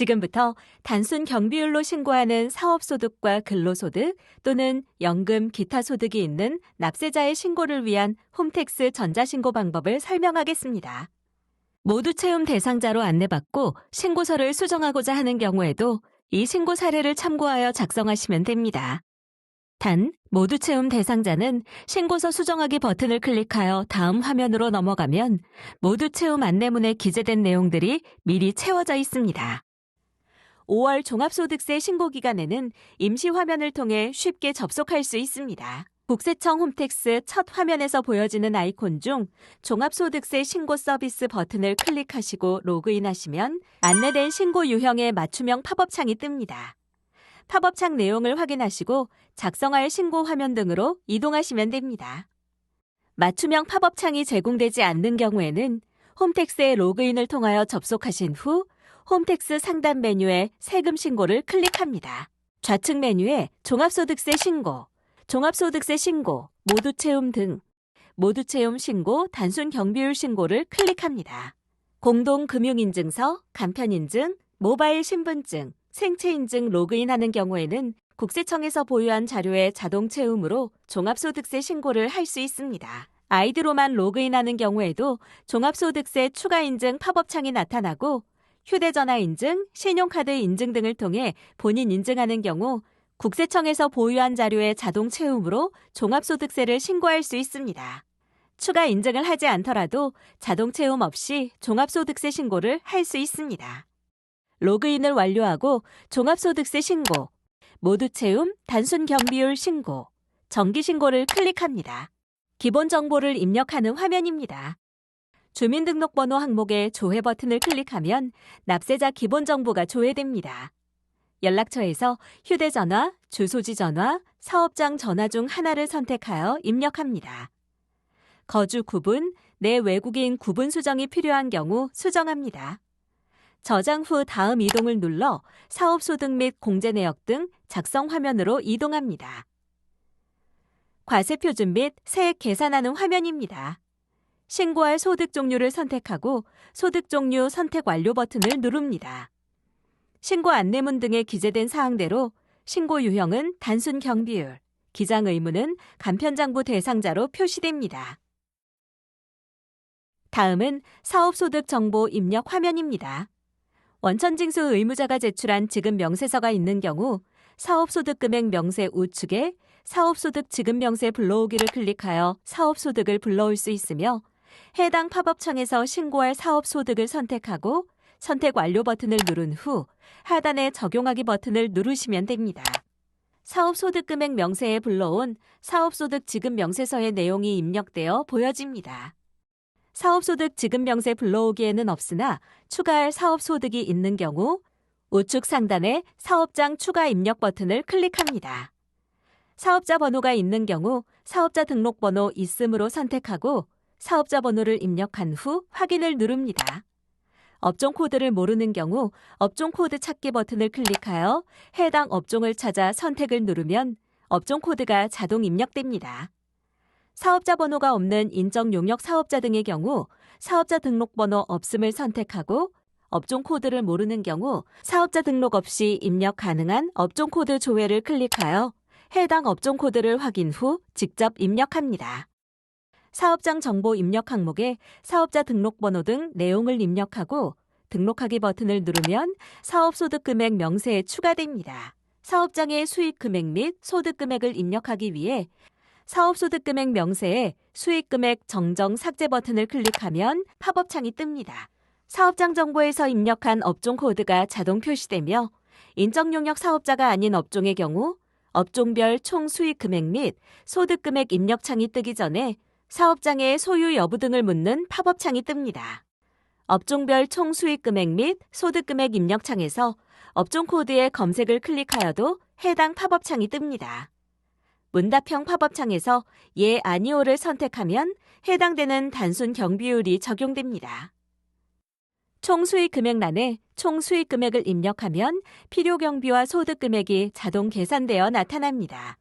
지금부터 단순 경비율로 신고하는 사업소득과 근로소득 또는 연금, 기타 소득이 있는 납세자의 신고를 위한 홈택스 전자신고 방법을 설명하겠습니다. 모두 채움 대상자로 안내받고 신고서를 수정하고자 하는 경우에도 이 신고 사례를 참고하여 작성하시면 됩니다. 단, 모두 채움 대상자는 신고서 수정하기 버튼을 클릭하여 다음 화면으로 넘어가면 모두 채움 안내문에 기재된 내용들이 미리 채워져 있습니다. 5월 종합소득세 신고 기간에는 임시 화면을 통해 쉽게 접속할 수 있습니다. 국세청 홈택스 첫 화면에서 보여지는 아이콘 중 종합소득세 신고 서비스 버튼을 클릭하시고 로그인하시면 안내된 신고 유형의 맞춤형 팝업창이 뜹니다. 팝업창 내용을 확인하시고 작성할 신고 화면 등으로 이동하시면 됩니다. 맞춤형 팝업창이 제공되지 않는 경우에는 홈택스에 로그인을 통하여 접속하신 후 홈택스 상단 메뉴에 세금 신고를 클릭합니다. 좌측 메뉴에 종합소득세 신고, 종합소득세 신고, 모두 채움 등 모두 채움 신고, 단순 경비율 신고를 클릭합니다. 공동금융인증서, 간편인증, 모바일 신분증, 생체인증 로그인하는 경우에는 국세청에서 보유한 자료의 자동 채움으로 종합소득세 신고를 할 수 있습니다. 아이디로만 로그인하는 경우에도 종합소득세 추가인증 팝업창이 나타나고 휴대전화 인증, 신용카드 인증 등을 통해 본인 인증하는 경우 국세청에서 보유한 자료의 자동 채움으로 종합소득세를 신고할 수 있습니다. 추가 인증을 하지 않더라도 자동 채움 없이 종합소득세 신고를 할 수 있습니다. 로그인을 완료하고 종합소득세 신고, 모두 채움, 단순 경비율 신고, 정기 신고를 클릭합니다. 기본 정보를 입력하는 화면입니다. 주민등록번호 항목의 조회 버튼을 클릭하면 납세자 기본 정보가 조회됩니다. 연락처에서 휴대전화, 주소지 전화, 사업장 전화 중 하나를 선택하여 입력합니다. 거주 구분, 내 외국인 구분 수정이 필요한 경우 수정합니다. 저장 후 다음 이동을 눌러 사업소득 및 공제 내역 등 작성 화면으로 이동합니다. 과세 표준 및 세액 계산하는 화면입니다. 신고할 소득 종류를 선택하고 소득 종류 선택 완료 버튼을 누릅니다. 신고 안내문 등에 기재된 사항대로 신고 유형은 단순 경비율, 기장 의무는 간편장부 대상자로 표시됩니다. 다음은 사업소득 정보 입력 화면입니다. 원천징수 의무자가 제출한 지급 명세서가 있는 경우 사업소득 금액 명세 우측에 사업소득 지급 명세 불러오기를 클릭하여 사업소득을 불러올 수 있으며 해당 팝업창에서 신고할 사업소득을 선택하고 선택 완료 버튼을 누른 후 하단의 적용하기 버튼을 누르시면 됩니다. 사업소득 금액 명세에 불러온 사업소득 지급 명세서의 내용이 입력되어 보여집니다. 사업소득 지급 명세 불러오기에는 없으나 추가할 사업소득이 있는 경우 우측 상단의 사업장 추가 입력 버튼을 클릭합니다. 사업자 번호가 있는 경우 사업자 등록번호 있음으로 선택하고 사업자 번호를 입력한 후 확인을 누릅니다. 업종 코드를 모르는 경우 업종 코드 찾기 버튼을 클릭하여 해당 업종을 찾아 선택을 누르면 업종 코드가 자동 입력됩니다. 사업자 번호가 없는 인적 용역 사업자 등의 경우 사업자 등록번호 없음을 선택하고 업종 코드를 모르는 경우 사업자 등록 없이 입력 가능한 업종 코드 조회를 클릭하여 해당 업종 코드를 확인 후 직접 입력합니다. 사업장 정보 입력 항목에 사업자 등록번호 등 내용을 입력하고 등록하기 버튼을 누르면 사업소득 금액 명세에 추가됩니다. 사업장의 수익 금액 및 소득 금액을 입력하기 위해 사업소득 금액 명세에 수익 금액 정정 삭제 버튼을 클릭하면 팝업창이 뜹니다. 사업장 정보에서 입력한 업종 코드가 자동 표시되며 인적 용역 사업자가 아닌 업종의 경우 업종별 총 수익 금액 및 소득 금액 입력창이 뜨기 전에 사업장의 소유 여부 등을 묻는 팝업창이 뜹니다. 업종별 총 수익 금액 및 소득 금액 입력창에서 업종 코드의 검색을 클릭하여도 해당 팝업창이 ตึ 문답형 팝업창에서 예, 아니오를 선택하면 해당되는 단순 경비율이 적용됩니다. 총 수익 금액란에 총 수익 금액을 입력하면 필요 경비와 소득 금액이 자동 계산되어 나타납니다.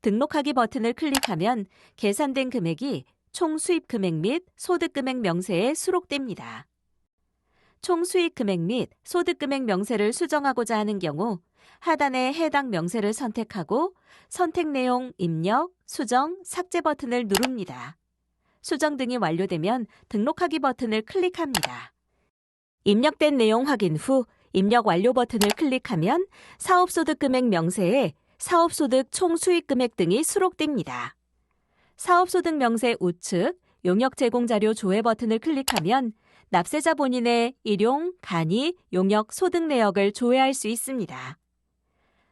등록하기 버튼을 클릭하면 계산된 금액이 총 수입 금액 및 소득 금액 명세에 수록됩니다. 총 수익 금액 및 소득 금액 명세를 수정하고자 하는 경우 하단의 해당 명세를 선택하고 선택 내용 입력, 수정, 삭제 버튼을 누릅니다. 수정 등이 완료되면 등록하기 버튼을 클릭합니다. 입력된 내용 확인 후 입력 완료 버튼을 클릭하면 사업소득 금액 명세에 사업소득 총 수익 금액 등이 수록됩니다. 사업소득 명세 우측 용역 제공 자료 조회 버튼을 클릭하면 납세자 본인의 일용, 간이, 용역, 소득 내역을 조회할 수 있습니다.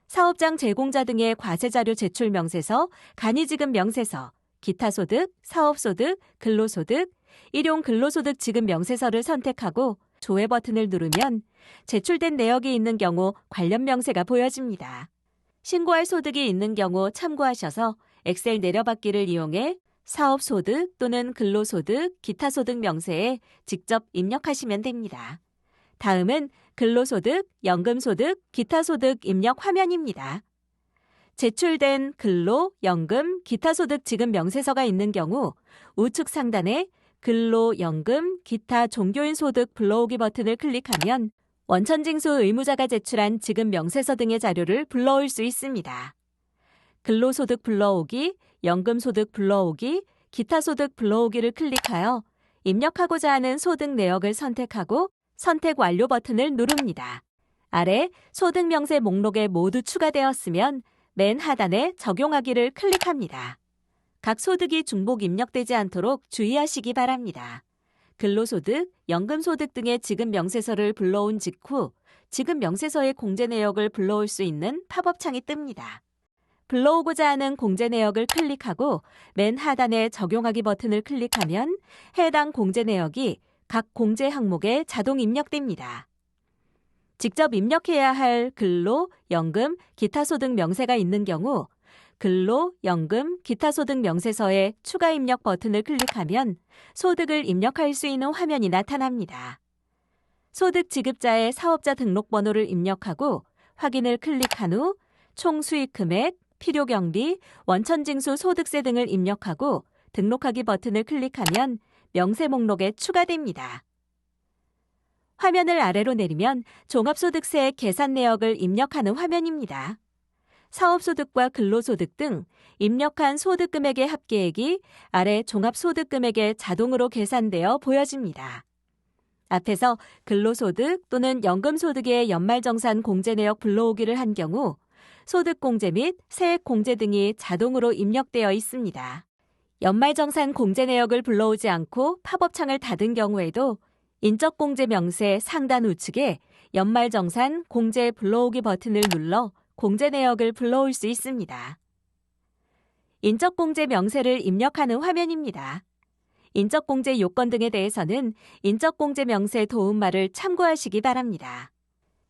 사업장 제공자 등의 과세자료 제출 명세서, 간이지급 명세서, 기타 소득, 사업소득, 근로소득, 일용 근로소득 지급 명세서를 선택하고 조회 버튼을 누르면 제출된 내역이 있는 경우 관련 명세가 보여집니다. 신고할 소득이 있는 경우 참고하셔서 엑셀 내려받기를 이용해 사업소득 또는 근로소득, 기타소득 명세에 직접 입력하시면 됩니다. 다음은 근로소득, 연금소득, 기타소득 입력 화면입니다. 제출된 근로, 연금, 기타소득 지급 명세서가 있는 경우 우측 상단에 근로, 연금, 기타 종교인 소득 불러오기 버튼을 클릭하면 원천징수 의무자가 제출한 지급 명세서 등의 자료를 불러올 수 있습니다. 근로소득 불러오기, 연금소득 불러오기, 기타소득 불러오기를 클릭하여 입력하고자 하는 소득 내역을 선택하고 선택 완료 버튼을 누릅니다. 아래 소득 명세 목록에 모두 추가되었으면 맨 하단에 적용하기를 클릭합니다. 각 소득이 중복 입력되지 않도록 주의하시기 바랍니다. 근로소득, 연금소득 등의 지급 명세서를 불러온 직후 지급 명세서의 공제 내역을 불러올 수 있는 팝업 창이 뜹니다. 불러오고자 하는 공제 내역을 클릭하고 맨 하단의 적용하기 버튼을 클릭하면 해당 공제 내역이 각 공제 항목에 자동 입력됩니다. 직접 입력해야 할 근로, 연금, 기타소득 명세가 있는 경우 근로, 연금, 기타소득 명세서에 추가 입력 버튼을 클릭하면 소득을 입력할 수 있는 화면이 나타납니다. 소득 지급자의 사업자 등록번호를 입력하고 확인을 클릭한 후 총 수익 금액, 필요경비, 원천징수 소득세 등을 입력하고 등록하기 버튼을 클릭하면 명세 목록에 추가됩니다. 화면을 아래로 내리면 종합소득세 계산 내역을 입력하는 화면입니다. 사업소득과 근로소득 등 입력한 소득금액의 합계액이 아래 종합소득금액에 자동으로 계산되어 보여집니다. 앞에서 근로소득 또는 연금소득의 연말정산 공제 내역 불러오기를 한 경우 소득공제 및 세액공제 등이 자동으로 입력되어 있습니다. 연말정산 공제 내역을 불러오지 않고 팝업창을 닫은 경우에도 인적공제 명세 상단 우측에 연말정산 공제 불러오기 버튼을 눌러 공제 내역을 불러올 수 있습니다. 인적공제 명세를 입력하는 화면입니다. 인적공제 요건 등에 대해서는 인적공제 명세 도움말을 참고하시기 바랍니다.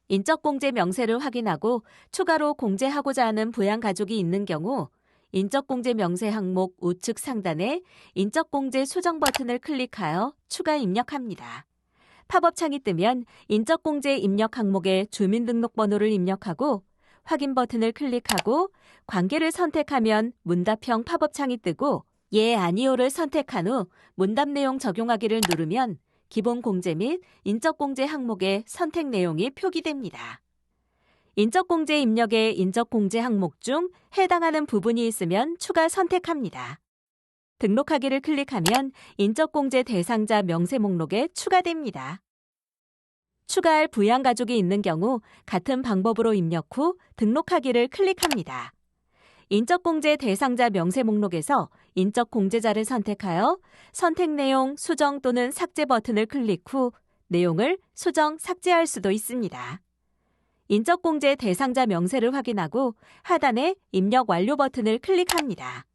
인적공제 명세를 확인하고 추가로 공제하고자 하는 부양가족이 있는 경우 인적공제 명세 항목 우측 상단에 인적공제 수정 버튼을 클릭하여 추가 입력합니다. 팝업창이 뜨면 인적공제 입력 항목에 주민등록번호를 입력하고 확인 버튼을 클릭하고 관계를 선택하면 문답형 팝업창이 뜨고 예, 아니오를 선택한 후 문답 내용 적용하기를 누르면 기본 공제 및 인적공제 항목의 선택 내용이 표기됩니다. 인적공제 입력의 인적공제 항목 중 해당하는 부분이 있으면 추가 선택합니다. 등록하기를 클릭하면 인적공제 대상자 명세 목록에 추가됩니다. 추가할 부양가족이 있는 경우 같은 방법으로 입력 후 등록하기를 클릭합니다. 인적공제 대상자 명세 목록에서 인적공제자를 선택하여 선택 내용 수정 또는 삭제 버튼을 클릭 후 내용을 수정, 삭제할 수도 있습니다. 인적공제 대상자 명세를 확인하고 하단에 입력 완료 버튼을 클릭합니다.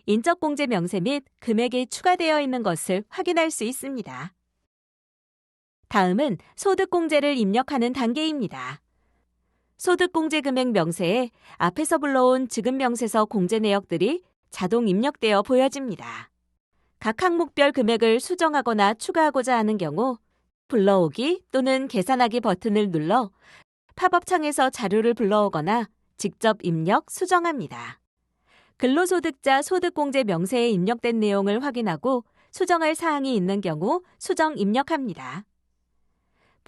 인적공제 명세 및 금액이 추가되어 있는 것을 확인할 수 있습니다. 다음은 소득공제를 입력하는 단계입니다. 소득공제 금액 명세에 앞에서 불러온 지급명세서 공제 내역들이 자동 입력되어 보여집니다. 각 항목별 금액을 수정하거나 추가하고자 하는 경우 불러오기 또는 계산하기 버튼을 눌러 팝업창에서 자료를 불러오거나 직접 입력, 수정합니다. 근로소득자 소득공제 명세에 입력된 내용을 확인하고 수정할 사항이 있는 경우 수정 입력합니다.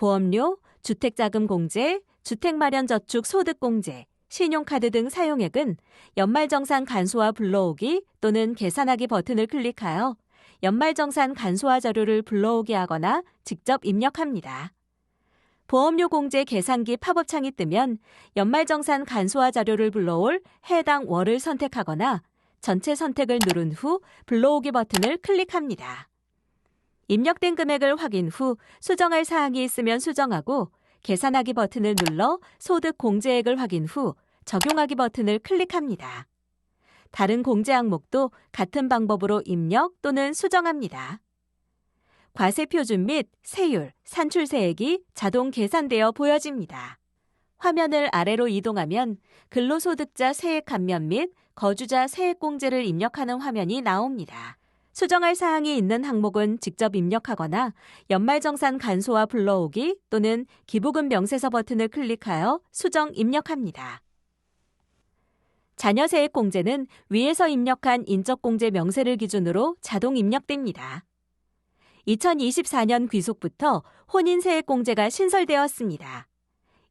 보험료, 주택자금공제, 주택마련저축소득공제, 신용카드 등 사용액은 연말정산 간소화 불러오기 또는 계산하기 버튼을 클릭하여 연말정산 간소화 자료를 불러오게 하거나 직접 입력합니다. 보험료 공제 계산기 팝업창이 뜨면 연말정산 간소화 자료를 불러올 해당 월을 선택하거나 전체 선택을 누른 후 불러오기 버튼을 클릭합니다. 입력된 금액을 확인 후 수정할 사항이 있으면 수정하고 계산하기 버튼을 눌러 소득 공제액을 확인 후 적용하기 버튼을 클릭합니다. 다른 공제 항목도 같은 방법으로 입력 또는 수정합니다. 과세 표준 및 세율, 산출세액이 자동 계산되어 보여집니다. 화면을 아래로 이동하면 근로소득자 세액 감면 및 거주자 세액 공제를 입력하는 화면이 나옵니다. 수정할 사항이 있는 항목은 직접 입력하거나 연말정산 간소화 불러오기 또는 기부금 명세서 버튼을 클릭하여 수정 입력합니다. 자녀세액 공제는 위에서 입력한 인적공제 명세를 기준으로 자동 입력됩니다. 2024년 귀속부터 혼인세액 공제가 신설되었습니다.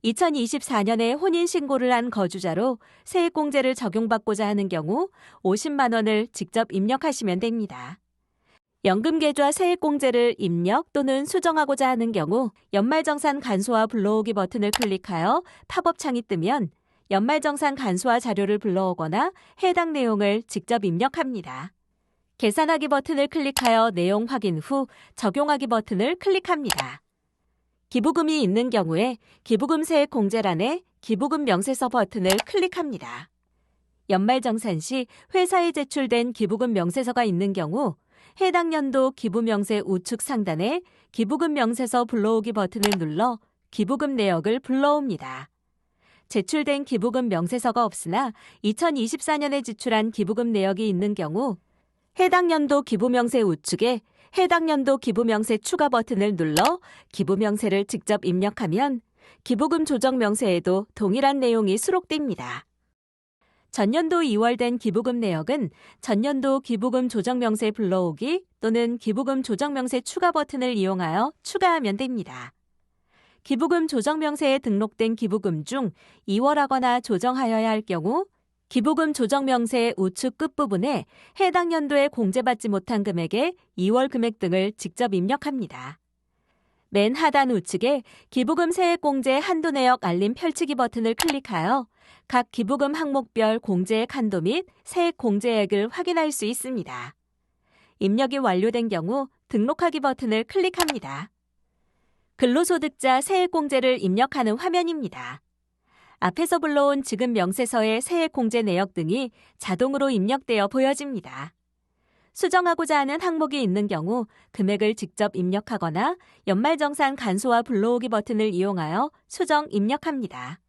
2024년에 혼인신고를 한 거주자로 세액공제를 적용받고자 하는 경우 50만 원을 직접 입력하시면 됩니다. 연금계좌 세액공제를 입력 또는 수정하고자 하는 경우 연말정산 간소화 불러오기 버튼을 클릭하여 팝업창이 뜨면 연말정산 간소화 자료를 불러오거나 해당 내용을 직접 입력합니다. 계산하기 버튼을 클릭하여 내용 확인 후 적용하기 버튼을 클릭합니다. 기부금이 있는 경우에 기부금 세액 공제란에 기부금 명세서 버튼을 클릭합니다. 연말정산 시 회사에 제출된 기부금 명세서가 있는 경우 해당 연도 기부명세 우측 상단에 기부금 명세서 불러오기 버튼을 눌러 기부금 내역을 불러옵니다. 제출된 기부금 명세서가 없으나 2024년에 지출한 기부금 내역이 있는 경우 해당 연도 기부명세 우측에 해당 연도 기부명세 추가 버튼을 눌러 기부명세를 직접 입력하면 기부금 조정 명세에도 동일한 내용이 수록됩니다. 전년도 2월 된 기부금 내역은 전년도 기부금 조정 명세 불러오기 또는 기부금 조정 명세 추가 버튼을 이용하여 추가하면 됩니다. 기부금 조정 명세에 등록된 기부금 중 2월하거나 조정하여야 할 경우 기부금 조정 명세 우측 끝부분에 해당 연도에 공제받지 못한 금액의 2월 금액 등을 직접 입력합니다. 맨 하단 우측에 기부금 세액 공제 한도 내역 알림 펼치기 버튼을 클릭하여 각 기부금 항목별 공제액 한도 및 세액 공제액을 확인할 수 있습니다. 입력이 완료된 경우 등록하기 버튼을 클릭합니다. 근로소득자 세액 공제를 입력하는 화면입니다. 앞에서 불러온 지급 명세서의 세액 공제 내역 등이 자동으로 입력되어 보여집니다. 수정하고자 하는 항목이 있는 경우 금액을 직접 입력하거나 연말정산 간소화 불러오기 버튼을 이용하여 수정 입력합니다.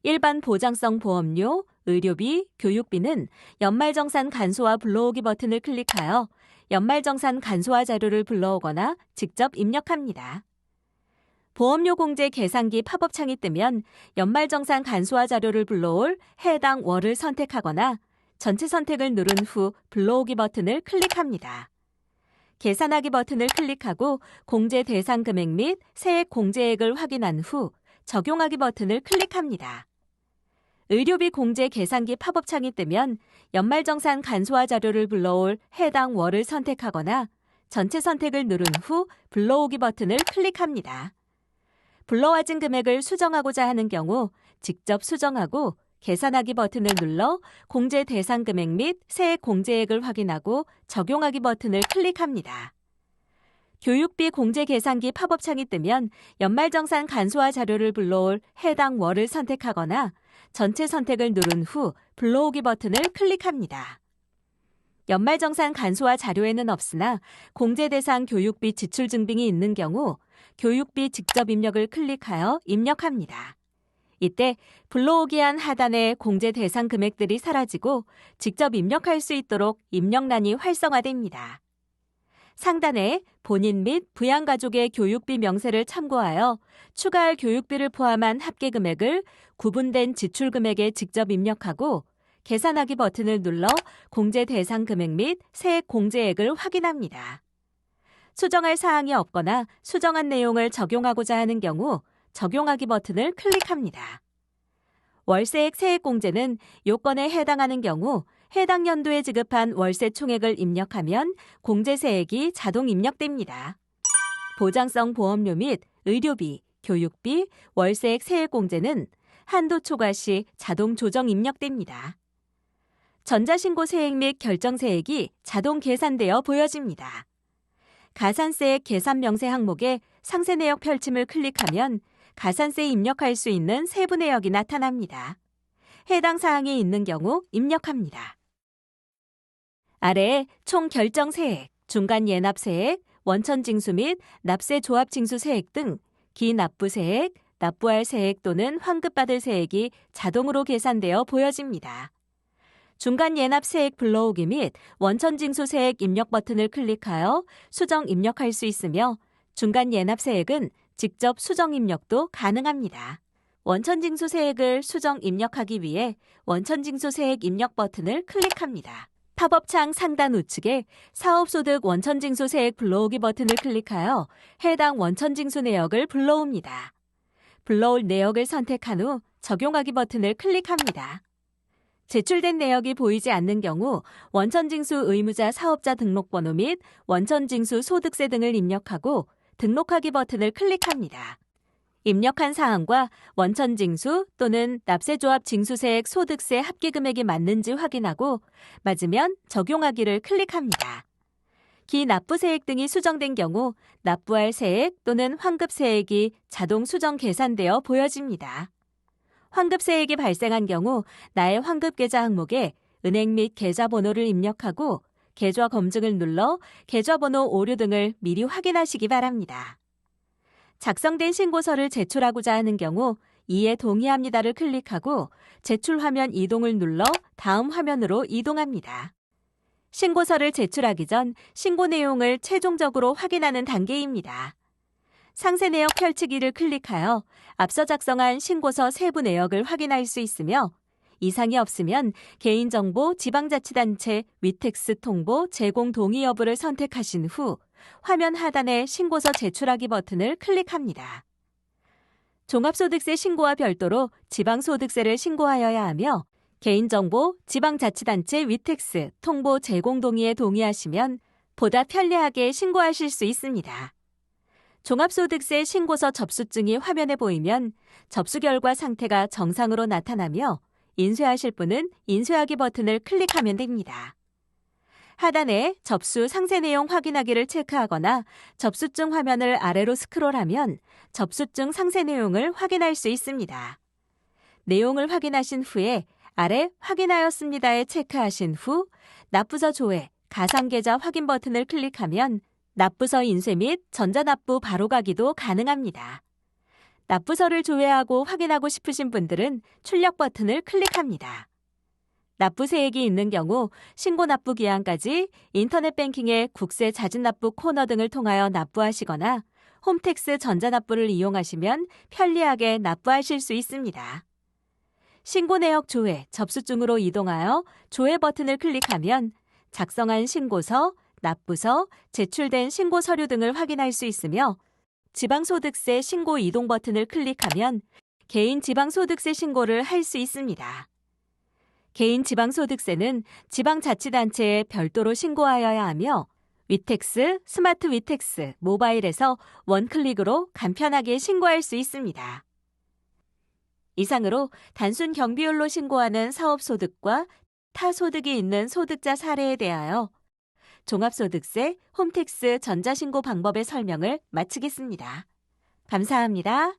일반 보장성 보험료, 의료비, 교육비는 연말정산 간소화 불러오기 버튼을 클릭하여 연말정산 간소화 자료를 불러오거나 직접 입력합니다. 보험료 공제 계산기 팝업창이 뜨면 연말정산 간소화 자료를 불러올 해당 월을 선택하거나 전체 선택을 누른 후 불러오기 버튼을 클릭합니다. 계산하기 버튼을 클릭하고 공제 대상 금액 및 세액 공제액을 확인한 후 적용하기 버튼을 클릭합니다. 의료비 공제 계산기 팝업창이 뜨면 연말정산 간소화 자료를 불러올 해당 월을 선택하거나 전체 선택을 누른 후 불러오기 버튼을 클릭합니다. 불러와진 금액을 수정하고자 하는 경우 직접 수정하고 계산하기 버튼을 눌러 공제 대상 금액 및 세액 공제액을 확인하고 적용하기 버튼을 클릭합니다. 교육비 공제 계산기 팝업창이 뜨면 연말정산 간소화 자료를 불러올 해당 월을 선택하거나 전체 선택을 누른 후 불러오기 버튼을 클릭합니다. 연말정산 간소화 자료에는 없으나 공제 대상 교육비 지출 증빙이 있는 경우 교육비 직접 입력을 클릭하여 입력합니다. 이때 불러오기한 하단의 공제 대상 금액들이 사라지고 직접 입력할 수 있도록 입력란이 활성화됩니다. 상단에 본인 및 부양가족의 교육비 명세를 참고하여 추가할 교육비를 포함한 합계 금액을 구분된 지출 금액에 직접 입력하고 계산하기 버튼을 눌러 공제 대상 금액 및 세액 공제액을 확인합니다. 수정할 사항이 없거나 수정한 내용을 적용하고자 하는 경우 적용하기 버튼을 클릭합니다. 월세액 세액공제는 요건에 해당하는 경우 해당 연도에 지급한 월세 총액을 입력하면 공제세액이 자동 입력됩니다. 보장성 보험료 및 의료비, 교육비, 월세액 세액공제는 한도 초과 시 자동 조정 입력됩니다. 전자신고세액 및 결정세액이 자동 계산되어 보여집니다. 가산세액 계산 명세 항목에 상세 내역 펼침을 클릭하면 가산세 입력할 수 있는 세부 내역이 나타납니다. 해당 사항이 있는 경우 입력합니다. 아래에 총 결정세액, 중간 예납세액, 원천징수 및 납세조합징수세액 등 기납부세액, 납부할 세액 또는 환급받을 세액이 자동으로 계산되어 보여집니다. 중간 예납세액 불러오기 및 원천징수세액 입력 버튼을 클릭하여 수정 입력할 수 있으며 중간 예납세액은 직접 수정 입력도 가능합니다. 원천징수세액을 수정 입력하기 위해 원천징수세액 입력 버튼을 클릭합니다. 팝업창 상단 우측에 사업소득 원천징수세액 불러오기 버튼을 클릭하여 해당 원천징수 내역을 불러옵니다. 불러올 내역을 선택한 후 적용하기 버튼을 클릭합니다. 제출된 내역이 보이지 않는 경우 원천징수 의무자 사업자 등록번호 및 원천징수 소득세 등을 입력하고 등록하기 버튼을 클릭합니다. 입력한 사항과 원천징수 또는 납세조합 징수세액 소득세 합계금액이 맞는지 확인하고 맞으면 적용하기를 클릭합니다. 기납부세액 등이 수정된 경우 납부할 세액 또는 환급세액이 자동 수정 계산되어 보여집니다. 환급세액이 발생한 경우 나의 환급계좌 항목에 은행 및 계좌번호를 입력하고 계좌 검증을 눌러 계좌번호 오류 등을 미리 확인하시기 바랍니다. 작성된 신고서를 제출하고자 하는 경우 이에 동의합니다를 클릭하고 제출 화면 이동을 눌러 다음 화면으로 이동합니다. 신고서를 제출하기 전 신고 내용을 최종적으로 확인하는 단계입니다. 상세 내역 펼치기를 클릭하여 앞서 작성한 신고서 세부 내역을 확인할 수 있으며 이상이 없으면 개인정보 지방자치단체 위택스 통보 제공 동의 여부를 선택하신 후 화면 하단의 신고서 제출하기 버튼을 클릭합니다. 종합소득세 신고와 별도로 지방소득세를 신고하여야 하며 개인정보 지방자치단체 위택스 통보 제공 동의에 동의하시면 보다 편리하게 신고하실 수 있습니다. 종합소득세 신고서 접수증이 화면에 보이면 접수 결과 상태가 정상으로 나타나며 인쇄하실 분은 인쇄하기 버튼을 클릭하면 됩니다. 하단에 접수 상세 내용 확인하기를 체크하거나 접수증 화면을 아래로 스크롤하면 접수증 상세 내용을 확인할 수 있습니다. 내용을 확인하신 후에 아래 확인하였습니다에 체크하신 후 납부서 조회, 가상계좌 확인 버튼을 클릭하면 납부서 인쇄 및 전자납부 바로가기도 가능합니다. 납부서를 조회하고 확인하고 싶으신 분들은 출력 버튼을 클릭합니다. 납부세액이 있는 경우 신고 납부 기한까지 인터넷 뱅킹의 국세 자진납부 코너 등을 통하여 납부하시거나 홈택스 전자납부를 이용하시면 편리하게 납부하실 수 있습니다. 신고 내역 조회, 접수증으로 이동하여 조회 버튼을 클릭하면 작성한 신고서, 납부서, 제출된 신고 서류 등을 확인할 수 있으며 지방소득세 신고 이동 버튼을 클릭하면 개인 지방소득세 신고를 할 수 있습니다. 개인 지방소득세는 지방자치단체에 별도로 신고하여야 하며 위택스, 스마트 위택스, 모바일에서 원클릭으로 간편하게 신고할 수 있습니다. 이상으로 단순 경비율로 신고하는 사업소득과 타소득이 있는 소득자 사례에 대하여 종합소득세, 홈택스 전자신고 방법의 설명을 마치겠습니다. 감사합니다.